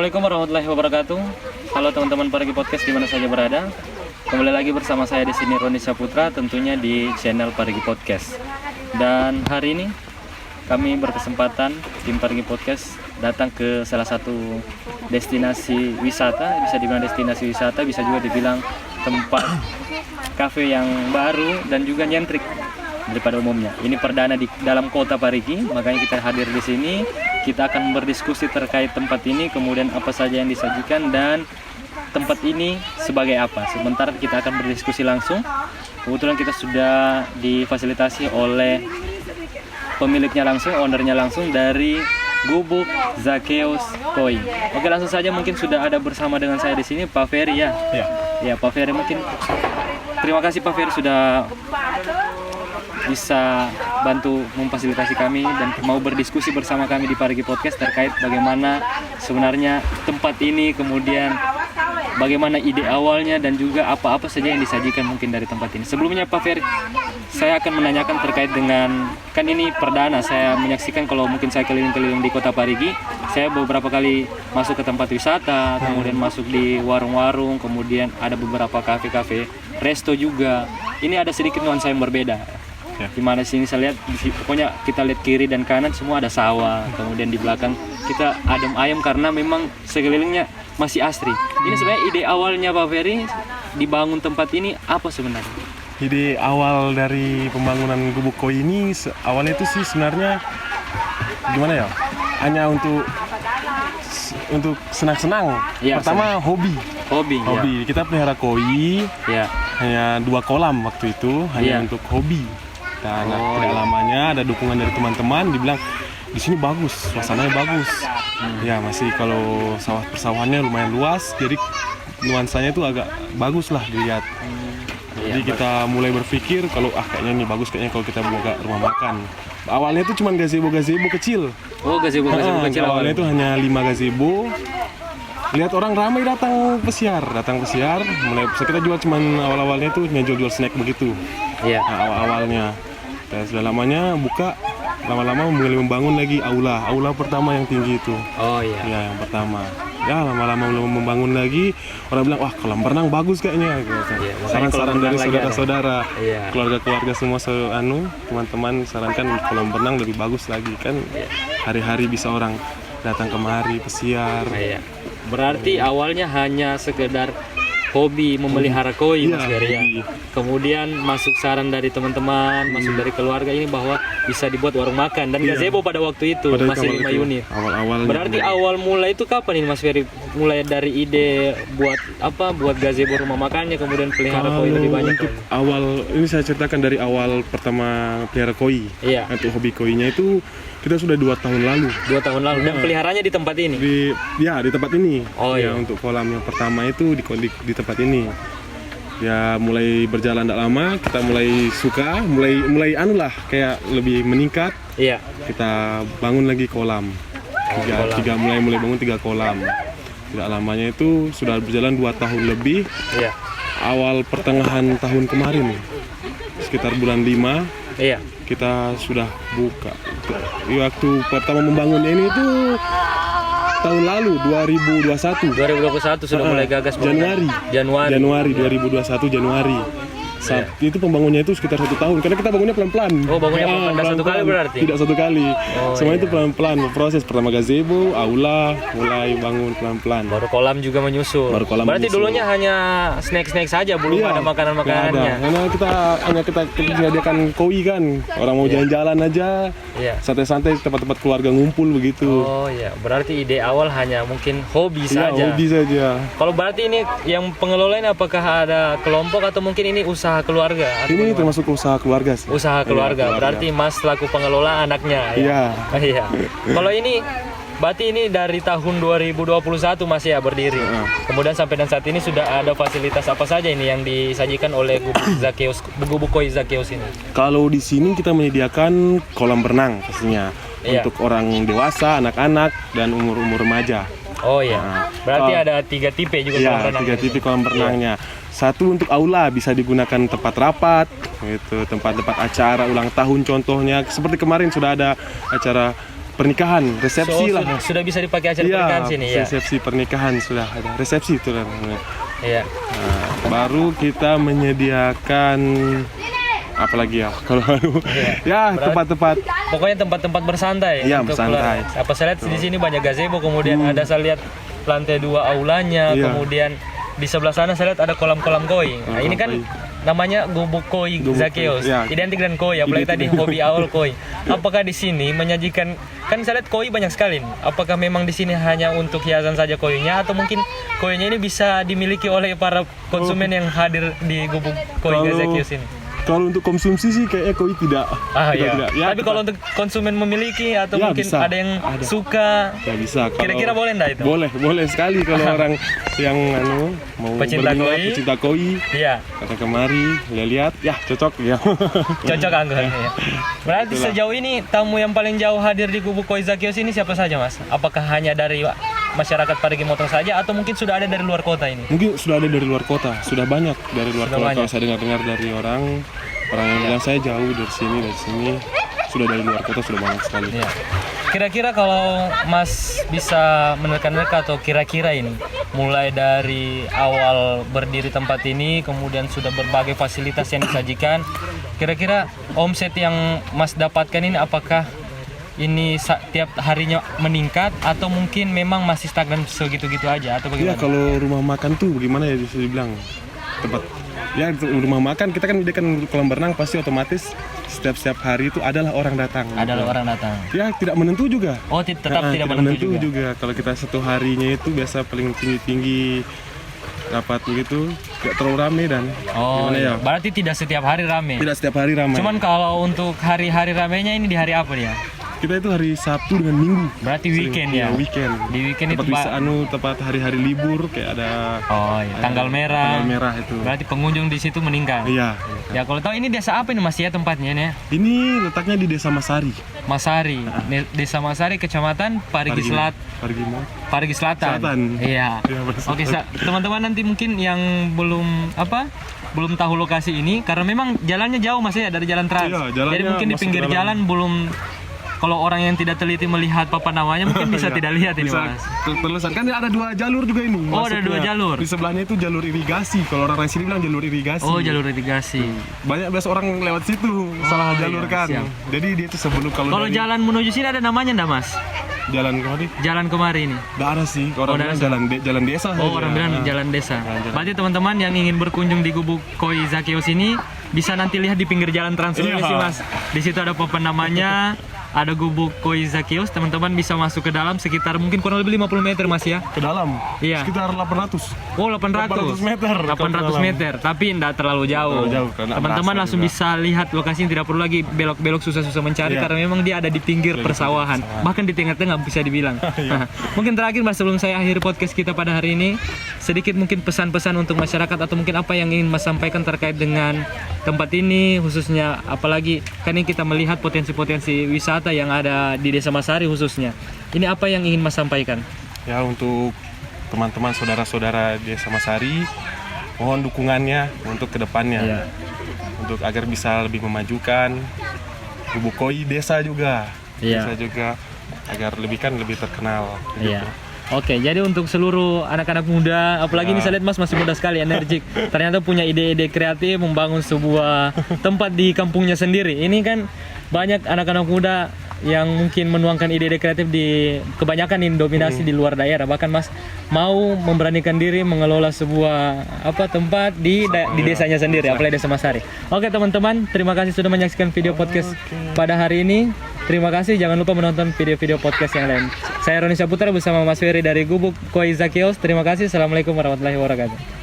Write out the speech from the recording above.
Assalamualaikum warahmatullahi wabarakatuh. Halo teman-teman Parigi Podcast di mana saja berada. Kembali lagi bersama saya di sini Roni Saputra, tentunya di channel Parigi Podcast. Dan hari ini kami berkesempatan tim Parigi Podcast datang ke salah satu destinasi wisata, bisa dibilang destinasi wisata, bisa juga dibilang tempat kafe yang baru dan juga nyentrik daripada umumnya. Ini perdana di dalam kota Parigi, makanya kita hadir di sini. Kita akan berdiskusi terkait tempat ini, kemudian apa saja yang disajikan dan tempat ini sebagai apa. Sebentar kita akan berdiskusi langsung. Kebetulan kita sudah difasilitasi oleh pemiliknya langsung, ownernya langsung dari Gubuk Zakheus Koi. Oke, langsung saja mungkin sudah ada bersama dengan saya di sini Pak Ferry ya. Ya, Pak Ferry mungkin. Terima kasih Pak Ferry sudah bisa bantu memfasilitasi kami dan mau berdiskusi bersama kami di Parigi Podcast terkait bagaimana sebenarnya tempat ini, kemudian bagaimana ide awalnya dan juga apa-apa saja yang disajikan mungkin dari tempat ini. Sebelumnya Pak Ferry, saya akan menanyakan terkait dengan, kan ini perdana saya menyaksikan kalau mungkin saya keliling-keliling di kota Parigi, saya beberapa kali masuk ke tempat wisata, kemudian masuk di warung-warung, kemudian ada beberapa kafe-kafe, resto juga. Ini ada sedikit nuansa yang berbeda. Di mana sini saya lihat, pokoknya kita lihat kiri dan kanan semua ada sawah, kemudian di belakang kita adem ayem karena memang sekelilingnya masih asri. Ini sebenarnya ide awalnya Pak Ferry dibangun tempat ini apa sebenarnya? Ide awal dari pembangunan Gubuk Koi ini awalnya itu sih sebenarnya gimana ya? Hanya untuk senang-senang. Ya, pertama hobi. Ya. Kita pelihara koi. Ya. Hanya 2 kolam waktu itu, hanya untuk hobi. Dan tidak lamanya ada dukungan dari teman-teman, dibilang di sini bagus, suasananya bagus. Ya masih kalau sawah persawahannya lumayan luas, jadi nuansanya itu agak bagus lah dilihat. Jadi kita mulai berpikir kalau kayaknya ini bagus kayaknya kalau kita buka rumah makan. Awalnya itu cuma gazebo kecil. Oh, gazebo kecil. Awalnya itu hanya 5 gazebo. Lihat orang ramai datang pesiar. Mulai kita jual cuman awal-awalnya itu hanya jual snack begitu. Iya. Nah, awal-awalnya. Dan sudah lamanya buka, lama-lama mulai membangun lagi aula pertama yang tinggi itu. Oh iya. Ya, yang pertama. Ya, lama-lama mulai membangun lagi, orang bilang, wah kolam renang bagus kayaknya. Iya, Saran-saran dari saudara-saudara, Iya. keluarga-keluarga semua, teman-teman sarankan kolam renang lebih bagus lagi kan. Hari-hari bisa orang datang kemari, pesiar. Iya. Berarti awalnya hanya sekedar hobi memelihara koi Mas Ferry ya. Kemudian masuk saran dari teman-teman, masuk dari keluarga ini bahwa bisa dibuat warung makan dan gazebo pada waktu itu masih 5 unit. Awal-awalnya. Berarti awal mulai itu kapan ini Mas Ferry? Mulai dari ide buat gazebo rumah makannya, kemudian pelihara koi lebih banyak. Untuk awal ini saya ceritakan dari awal pertama pelihara koi. Iya. Untuk hobi koinya itu kita sudah 2 tahun lalu. 2 tahun lalu dan peliharanya di tempat ini. Di tempat ini. Oh iya. Untuk kolam yang pertama itu di tempat ini. Ya mulai berjalan tidak lama, kita mulai suka, mulai kayak lebih meningkat. Iya. Kita bangun lagi kolam. Mulai bangun 3 kolam. Tidak lamanya itu sudah berjalan 2 tahun lebih. Iya. Awal pertengahan tahun kemarin, sekitar bulan 5. Iya. Kita sudah buka. Waktu pertama membangunnya ini itu tahun lalu 2021 sudah mulai gagas Januari 2021 Januari. Saat itu pembangunnya itu sekitar 1 tahun karena kita bangunnya pelan-pelan. Oh, bangunnya pelan-pelan. Satu kali berarti? Tidak 1 kali. Semua iya. itu pelan-pelan. Proses pertama gazebo, aula, mulai bangun pelan-pelan. Baru kolam juga menyusul. Berarti dulunya hanya snack-snack saja, belum ada makanan-makanannya. Karena kita menyediakan koi kan. Orang mau jalan-jalan aja. Iya. Santai-santai tempat-tempat keluarga ngumpul begitu. Oh iya, berarti ide awal hanya mungkin hobi Iya, saja. hobi saja. Kalau berarti ini yang pengelola ini apakah ada kelompok atau mungkin ini usaha keluarga? Ini termasuk usaha keluarga sih. Usaha keluarga. Berarti Mas selaku pengelola anaknya. Iya. Iya. Kalau ini berarti ini dari tahun 2021 Mas ya berdiri. Kemudian sampai dan saat ini sudah ada fasilitas apa saja ini yang disajikan oleh Gubuk Koi Zakheus ini? Kalau di sini kita menyediakan kolam renang pastinya. Iya. Untuk orang dewasa, anak-anak dan umur-umur remaja. Oh iya. Berarti ada 3 tipe juga kolam renang. 3 tipe kolam renangnya. Satu untuk aula bisa digunakan tempat rapat, gitu, tempat-tempat acara ulang tahun contohnya. Seperti kemarin sudah ada acara pernikahan, resepsi lah. Sudah bisa dipakai acara pernikahan sini ya. Resepsi pernikahan sudah ada. Resepsi itu namanya. Iya. Nah, baru kita menyediakan apa lagi ya? Kalau ya tempat-tempat. Pokoknya tempat-tempat bersantai. Iya, untuk bersantai. Apa saya lihat di sini banyak gazebo, kemudian ada saya lihat lantai 2 aulanya, Iya. kemudian di sebelah sana saya lihat ada kolam-kolam koi. Nah, ini kan namanya Gubuk Koi Zakius. Ya. Identik dengan koi, apalagi tadi hobi awal koi. Apakah di sini menyajikan, kan saya lihat koi banyak sekali. Apakah memang di sini hanya untuk hiasan saja koinya, atau mungkin koinya ini bisa dimiliki oleh para konsumen yang hadir di Gubuk Koi Zakius ini? Kalau untuk konsumsi sih kayaknya koi tidak. Tidak. Ya, tapi kalau untuk konsumen memiliki atau ya, mungkin bisa. ada yang suka, ya bisa. kira-kira boleh enggak itu? Boleh sekali kalau orang yang mau Pecinta berminat, koi. pecinta koi. Iya. Kata kemari, lihat, ya cocok ya. Cocok anggarannya ya. Berarti Itulah. sejauh ini tamu yang paling jauh hadir di Gubuk Koi Zakius ini siapa saja, Mas? Apakah hanya dari masyarakat Parigi Motong saja atau mungkin sudah ada dari luar kota ini? Mungkin sudah ada dari luar kota, sudah banyak dari luar Sudah kota. banyak. Kalau saya dengar dari orang yang bilang saya jauh dari sini, sudah dari luar kota sudah banyak sekali. Iya. Kira-kira kalau Mas bisa menerka-nerka atau kira-kira ini mulai dari awal berdiri tempat ini, kemudian sudah berbagai fasilitas yang disajikan, kira-kira omset yang Mas dapatkan ini apakah ini tiap harinya meningkat atau mungkin memang masih stagnan segitu-gitu aja atau Iya, bagaimana? kalau rumah makan tuh bagaimana ya bisa dibilang tempat ya rumah makan kita kan menyediakan kolam berenang, pasti otomatis setiap hari itu adalah orang datang. Adalah orang datang. Ya tidak menentu juga. Oh, tetap tidak menentu menentu juga. Kalau kita satu harinya itu biasa paling tinggi dapat begitu, tidak terlalu rame dan Oh, gimana ya? berarti tidak setiap hari rame. Tidak setiap hari ramai. Cuman kalau untuk hari-hari ramenya ini di hari apa dia? kita itu hari Sabtu dengan Minggu. Berarti weekend ya? Weekend. Di weekend tempat itu tempat hari-hari libur kayak ada Oh iya, tanggal merah. tanggal merah itu. Berarti pengunjung di situ meningkat. Iya. Ya kalau tahu ini desa apa ini Mas ya tempatnya nih? Ini letaknya di Desa Masari. Masari. Desa Masari, Kecamatan Parigi Parigi Selatan. Iya. Iya, Parigi Oke, teman-teman nanti mungkin yang belum tahu lokasi ini karena memang jalannya jauh Mas ya dari jalan trans. Iya, jalannya jadi mungkin di masuk pinggir dalam. jalan belum, kalau orang yang tidak teliti melihat papan namanya mungkin bisa Iya. tidak lihat ini Bisa Mas. terlesan kan ada 2 jalur juga ini. Oh, ada 2 jalur. Di sebelahnya itu jalur irigasi. Kalau orang sini bilang jalur irigasi. Oh, jalur irigasi. Banyak biasa orang lewat situ salah iya, jalur kan. siap. Jadi dia itu sebelum Kalau dari jalan menuju sini ada namanya enggak Mas? jalan kemana? Jalan kemari ini. Nggak ada sih. Orang bilang jalan desa. Oh, saja. orang bilang jalan desa. Jalan. Berarti teman-teman yang ingin berkunjung di Gubuk Koi Zakius ini bisa nanti lihat di pinggir jalan Trans Sulawesi, Iya. Mas. Di situ ada papan namanya, ada Gubuk Koi Zakius. Teman-teman bisa masuk ke dalam sekitar mungkin kurang lebih 50 meter, Mas ya. Ke dalam. Iya. Sekitar 800. Oh, 800 meter. 800 meter, tapi tidak terlalu jauh. Terlalu jauh, karena Teman-teman merasa langsung juga. bisa lihat lokasinya, tidak perlu lagi belok-belok susah-susah mencari Iya. karena memang dia ada di pinggir persawahan, bahkan di tengah-tengah bisa dibilang. Mungkin terakhir Mas sebelum saya akhiri podcast kita pada hari ini, sedikit mungkin pesan-pesan untuk masyarakat atau mungkin apa yang ingin Mas sampaikan terkait dengan tempat ini khususnya, apalagi kan ini kita melihat potensi-potensi wisata yang ada di Desa Masari khususnya. Ini apa yang ingin Mas sampaikan? Ya, untuk teman-teman saudara-saudara Desa Masari, mohon dukungannya untuk kedepannya. Iya. Untuk agar bisa lebih memajukan Gubuk Koi desa juga. Iya. Desa juga agar lebih terkenal. Iya. Oke, jadi untuk seluruh anak-anak muda, apalagi ini saya lihat Mas masih muda sekali, energik. Ternyata punya ide-ide kreatif membangun sebuah tempat di kampungnya sendiri. Ini kan banyak anak-anak muda yang mungkin menuangkan ide-ide kreatif di kebanyakan ini dominasi di luar daerah. Bahkan Mas mau memberanikan diri mengelola sebuah tempat di desanya sendiri, apalagi Desa Masari. Oke teman-teman, terima kasih sudah menyaksikan video podcast pada hari ini. Terima kasih, jangan lupa menonton video-video podcast yang lain. Saya Roni Saputra bersama Mas Ferry dari Gubuk Koi Zakius. Terima kasih, assalamualaikum warahmatullahi wabarakatuh.